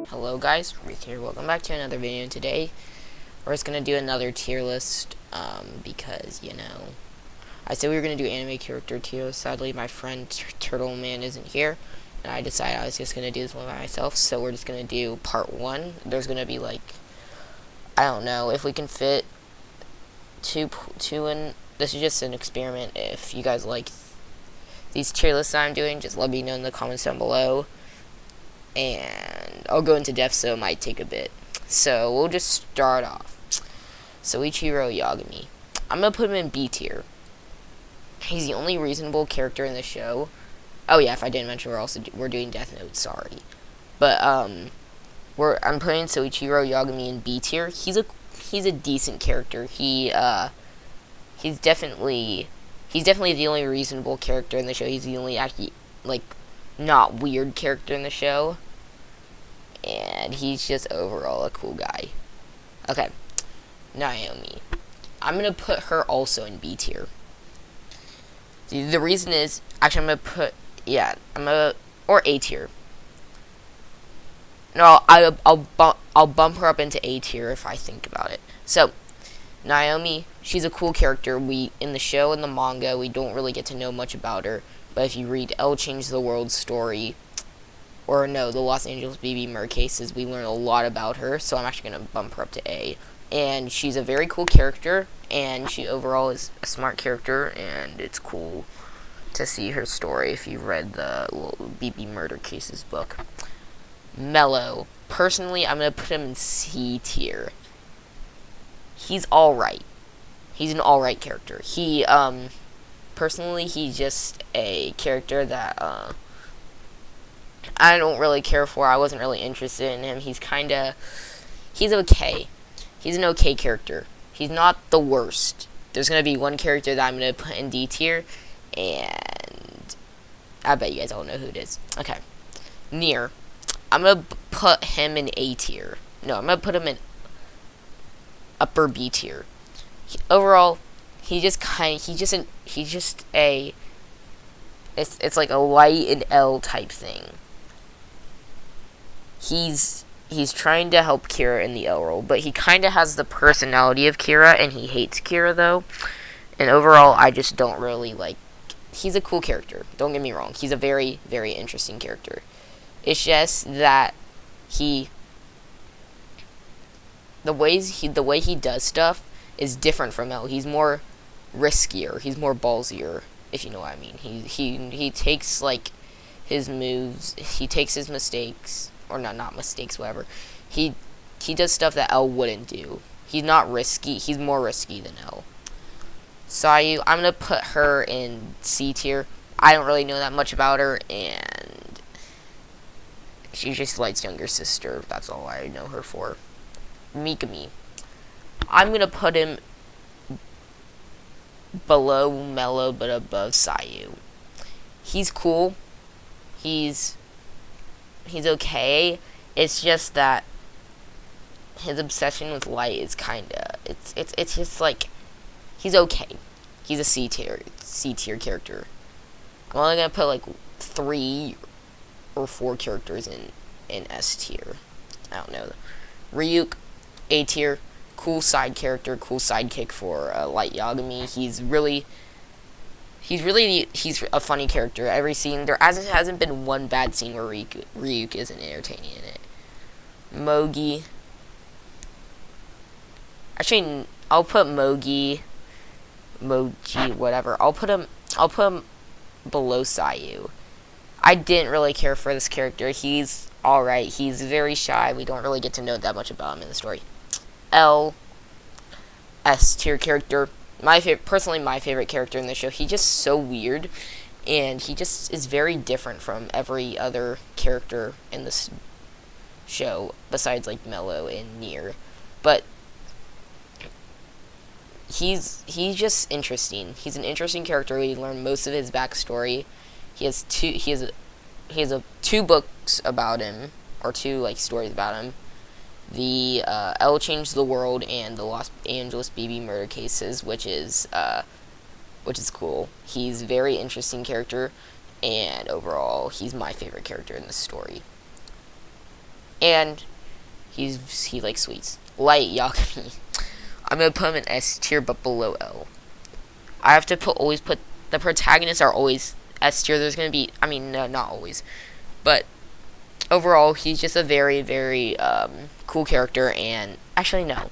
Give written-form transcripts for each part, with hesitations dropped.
Hello guys, Rick here. Welcome back to another video. Today we're just gonna do another tier list because I said we were gonna do anime character tier. Sadly my friend Turtle Man isn't here and I decided I was just gonna do this one by myself, so we're just gonna do part 1. There's gonna be like, I don't know if we can fit two in. This is just an experiment. If you guys like these tier lists I'm doing, just let me know in the comments down below. And I'll go into depth, so it might take a bit. So we'll just start off. Soichiro Yagami. I'm gonna put him in B tier. He's the only reasonable character in the show. Oh yeah, if I didn't mention, we're doing Death Note. Sorry, but I'm putting Soichiro Yagami in B tier. He's a decent character. He's definitely the only reasonable character in the show. He's the only actually not weird character in the show, and he's just overall a cool guy. Okay, Naomi. I'm gonna put her also in B tier. The reason is, actually or A tier. No, I'll bump her up into A tier if I think about it. So, Naomi, she's a cool character. In the show and the manga, we don't really get to know much about her. But if you read L Change the World story, or no, the Los Angeles BB Murder cases, we learn a lot about her, so I'm actually going to bump her up to A. And she's a very cool character, and she overall is a smart character, and it's cool to see her story if you've read the BB Murder cases book. Mello. Personally, I'm going to put him in C tier. He's alright. He's an alright character. Personally, he's just a character that I don't really care for. I wasn't really interested in him. He's okay. He's an okay character. He's not the worst. There's going to be one character that I'm going to put in D tier, and I bet you guys all know who it is. Okay. Nier. I'm going to put him in A tier. No, I'm going to put him in upper B tier. Overall, it's like a light and L type thing. He's trying to help Kira in the L role, but he kind of has the personality of Kira, and he hates Kira though. And overall, I just don't really like. He's a cool character. Don't get me wrong. He's a very, very interesting character. It's just that the way he does stuff is different from L. He's more riskier. He's more ballsier, if you know what I mean. He takes like his moves. He takes his mistakes, or not mistakes, whatever. He does stuff that L wouldn't do. He's not risky. He's more risky than L. Sayu, I'm gonna put her in C tier. I don't really know that much about her, and she's just Light's younger sister. That's all I know her for. Mikami. I'm gonna put him below Mello but above Sayu. He's cool. He's okay. It's just that his obsession with Light is kinda it's just like he's okay. He's a C tier character. I'm only gonna put like 3 or 4 characters in S tier. I don't know. Ryuk, A tier. Cool side character, cool sidekick for Light Yagami. He's a funny character. Every scene, there hasn't been one bad scene where Ryuk isn't entertaining in it. Mogi. Actually, I'll put Mogi, whatever. I'll put him below Sayu. I didn't really care for this character. He's alright. He's very shy. We don't really get to know that much about him in the story. L. S tier character. Personally, my favorite character in the show. He's just so weird, and he just is very different from every other character in this show, besides like Mello and Nier. But he's just interesting. He's an interesting character. We learn most of his backstory. He has 2 books about him, or 2 stories about him. The L Changed the World and the Los Angeles BB Murder cases, which is cool. He's a very interesting character, and overall, he's my favorite character in the story. and he likes sweets. Light Yagami. I'm gonna put him in S tier, but below L. I have to always put the protagonists are always S tier. There's gonna be, I mean, no, not always, but overall, he's just a very, very cool character. And actually, no,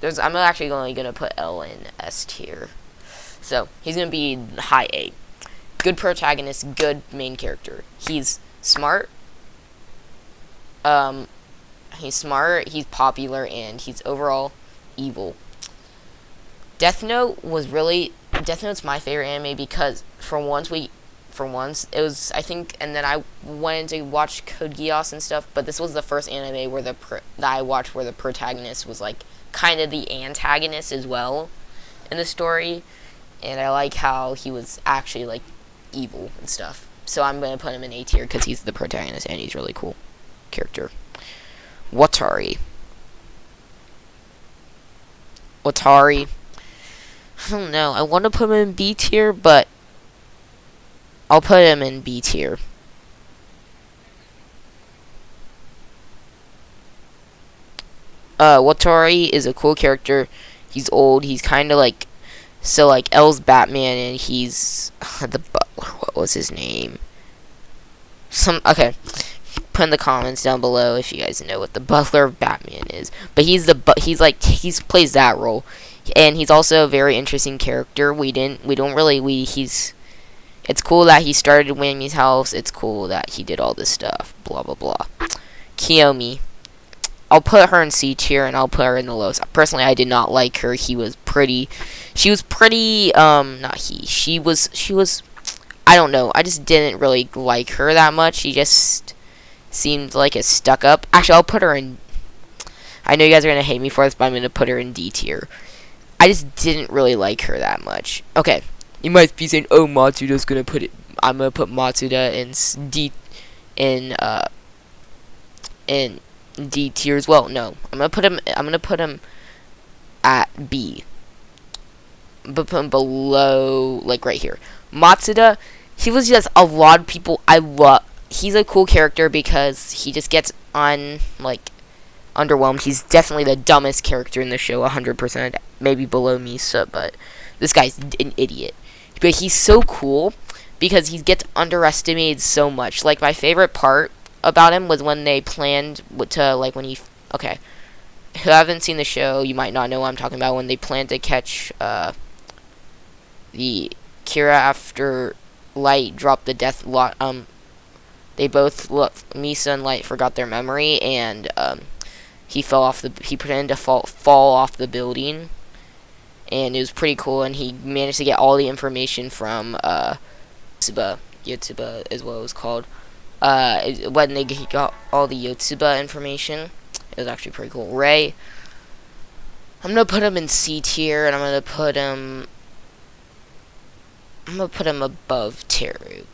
I'm actually only gonna put L in S tier. So he's gonna be high A. Good protagonist, good main character. He's smart. He's smart. He's popular, and he's overall evil. Death Note's my favorite anime because for once it was, I think, and then I went to watch Code Geass and stuff, but this was the first anime where that I watched where the protagonist was like kind of the antagonist as well in the story, and I like how he was actually like evil and stuff. So I'm gonna put him in A tier because he's the protagonist and he's really cool character. Watari. I don't know. I want to put him in B tier, but I'll put him in B tier. Watari is a cool character. He's old. He's kind of like, so like L's Batman, and he's the butler. What was his name? Okay. Put in the comments down below if you guys know what the butler of Batman is. But he plays that role. And he's also a very interesting character. It's cool that he started Whammy's house. It's cool that he did all this stuff. Blah, blah, blah. Kiyomi. I'll put her in C tier, and I'll put her in the lowest. Personally, I did not like her. She was pretty, I don't know. I just didn't really like her that much. She just seemed like a stuck up. Actually, I'll put her in, I know you guys are going to hate me for this, but I'm going to put her in D tier. I just didn't really like her that much. Okay, you might be saying, "Oh, Matsuda's gonna put it." I'm gonna put Matsuda in D tier as well. No, I'm gonna put him at B, but put him below, like right here. Matsuda, he was just a lot of people. He's a cool character because he just gets on like underwhelmed. He's definitely the dumbest character in the show, 100%, maybe below Misa, but this guy's an idiot. But he's so cool because he gets underestimated so much. Like, my favorite part about him was when they planned to, like, okay, who haven't seen the show, you might not know what I'm talking about, when they planned to catch, the Kira after Light dropped the death lot, they both, Misa and Light forgot their memory, and, he pretended to fall off the building, and it was pretty cool, and he managed to get all the information from, Yotsuba is what it was called. When he got all the Yotsuba information, it was actually pretty cool. Ray, I'm gonna put him in C tier, and I'm gonna put him above Teru.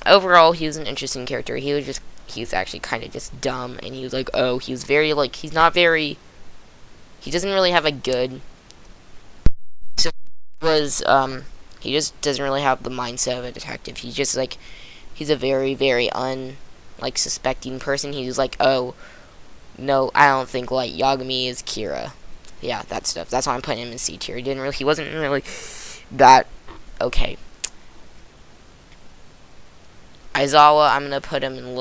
Overall, he was an interesting character. He was actually kind of just dumb, and he was like, oh, he was very, like, he doesn't really have a good, he just doesn't really have the mindset of a detective. He's just, like, he's a very, very suspecting person. He was like, oh, no, I don't think, like, Yagami is Kira. Yeah, that stuff. That's why I'm putting him in C tier. He wasn't really that okay. Aizawa, I'm gonna put him in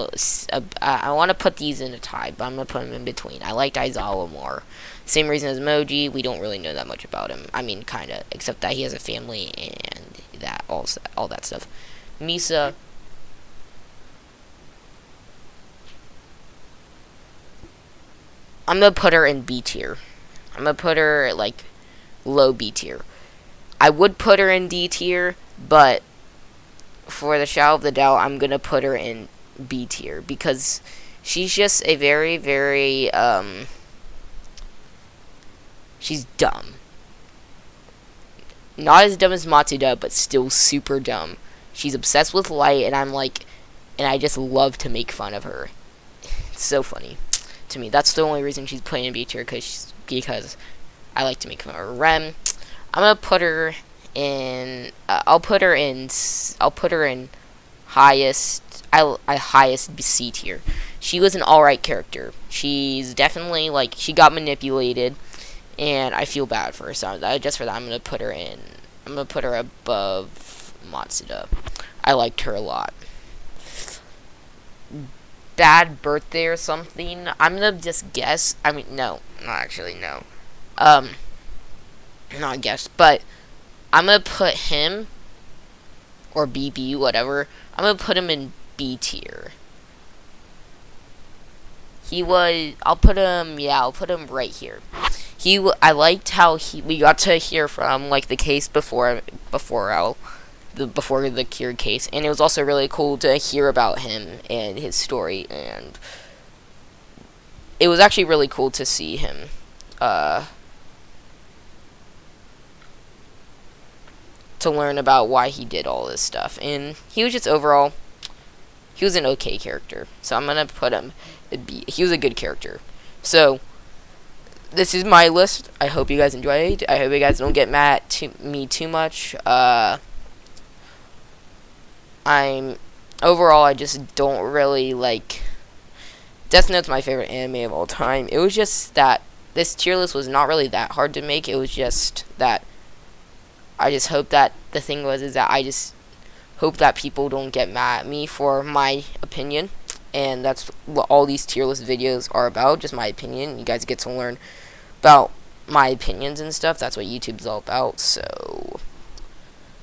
I want to put these in a tie, but I'm gonna put him in between. I liked Aizawa more. Same reason as Moji. We don't really know that much about him. I mean, kinda, except that he has a family and that all that stuff. Misa, I'm gonna put her in B tier. I'm gonna put her like low B tier. I would put her in D tier, but for the shadow of the doubt, I'm gonna put her in B tier because she's just a very, very she's dumb. Not as dumb as Matsuda, but still super dumb. She's obsessed with light, and I just love to make fun of her. It's so funny to me. That's the only reason she's playing in B tier, because I like to make fun of her. Rem, I'm gonna put her in. I'll put her in highest C tier she was an alright character. She's definitely, like, she got manipulated, and I feel bad for her. So just for that, I'm gonna put her above Matsuda. I liked her a lot. Bad birthday or something. I'm gonna just guess. I mean, no, not actually, no. Not guess, but I'm gonna put him, or BB, whatever. I'm gonna put him in B tier. I'll put him right here. I liked how we got to hear from, like, the case before the cured case, and it was also really cool to hear about him and his story, and it was actually really cool to see him, to learn about why he did all this stuff, and he was just overall, he was an okay character, so I'm gonna put him, he was a good character. So this is my list. I hope you guys enjoyed. I hope you guys don't get mad at me too much. Overall, I just don't really like. Death Note's my favorite anime of all time. It was just that this tier list was not really that hard to make. It was just that I just hope that the thing is that I just hope that people don't get mad at me for my opinion. And that's what all these tier list videos are about, just my opinion. You guys get to learn about my opinions and stuff. That's what YouTube's all about. So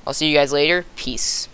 I'll see you guys later. Peace.